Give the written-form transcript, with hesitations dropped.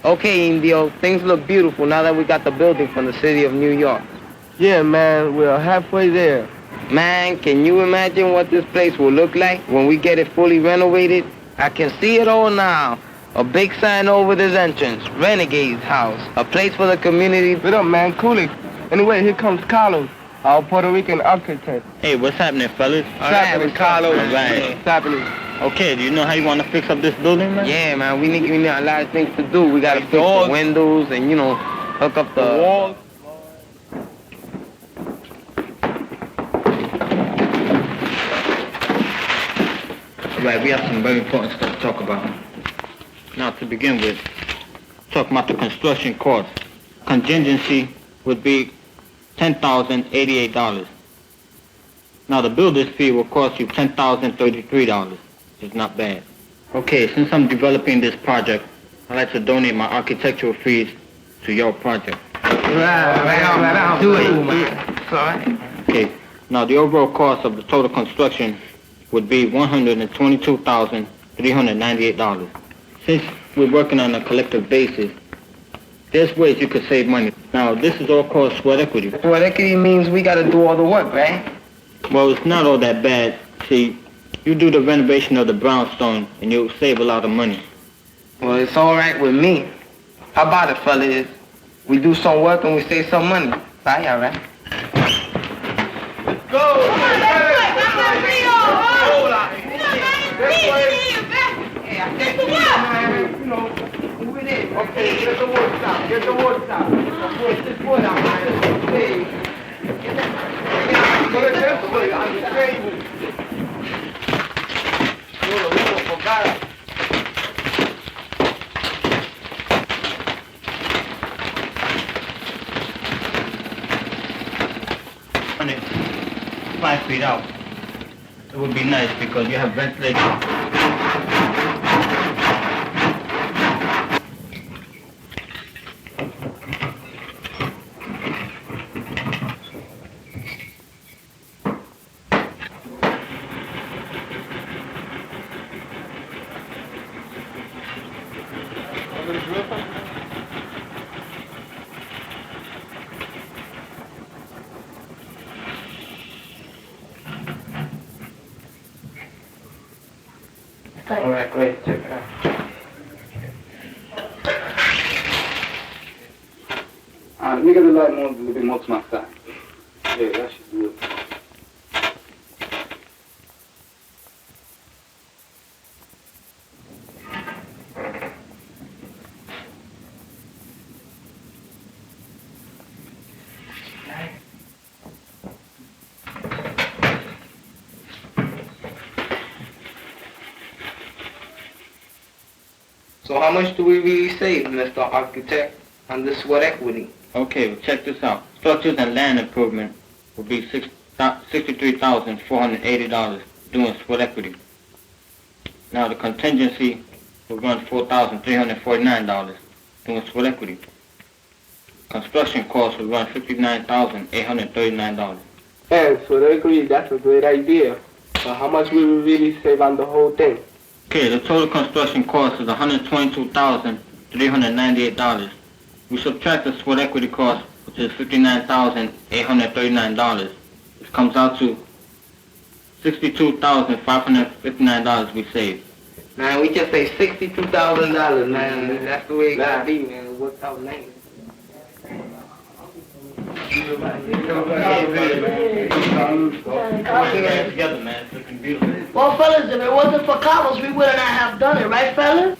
Okay, Indio, things look beautiful now that we got the building from the city of New York. Yeah, man, we're halfway there. Man, can you imagine what this place will look like when we get it fully renovated? I can see it all now. A big sign over this entrance, Renegades House, a place for the community. Wait up, man, cool it. Anyway, here comes Carlos, our Puerto Rican architect. Hey, what's happening, fellas? What's happening, Carlos? All right. What's happening? Okay, do you know how you want to fix up this building, man? Yeah, man, we need a lot of things to do. We gotta fix the windows and, hook up the walls. Right, we have some very important stuff to talk about. Now, to begin with, talking about the construction cost. Contingency would be $10,088. Now, the builder's fee will cost you $10,033, which is not bad. Okay, since I'm developing this project, I'd like to donate my architectural fees to your project. Right. Do it. It's all right. Okay, now the overall cost of the total construction would be $122,398. Since we're working on a collective basis, there's ways you could save money. Now, this is all called sweat equity. Sweat equity means we gotta do all the work, right? Well, it's not all that bad. See, you do the renovation of the brownstone and you'll save a lot of money. Well, it's all right with me. How about it, fellas? We do some work and we save some money. Bye, all right? Let's go! Okay, get the wood stop. Get the wood stop. Push this wood out, man. Please. Put it this way on the table. Little, forgot it. When it's 5 feet out, it would be nice because you have ventilation. All right, great. Check it out. Let me get the light more, a little bit more to my side. Yeah, that should do it. So how much do we really save, Mr. Architect, on this sweat equity? Okay, well, check this out. Structures and land improvement will be $63,480 doing sweat equity. Now the contingency will run $4,349 doing sweat equity. Construction costs will run $59,839. And sweat equity, that's a great idea. But how much will we really save on the whole thing? Okay, the total construction cost is $122,398. We subtract the sweat equity cost, which is $59,839. Which comes out to $62,559 we save. Man, we just say $62,000, man. That's the way it gotta be, man. It worked out nice. Together, man. It's looking beautiful. Well, fellas, if it wasn't for Carlos, we would not have done it, right, fellas?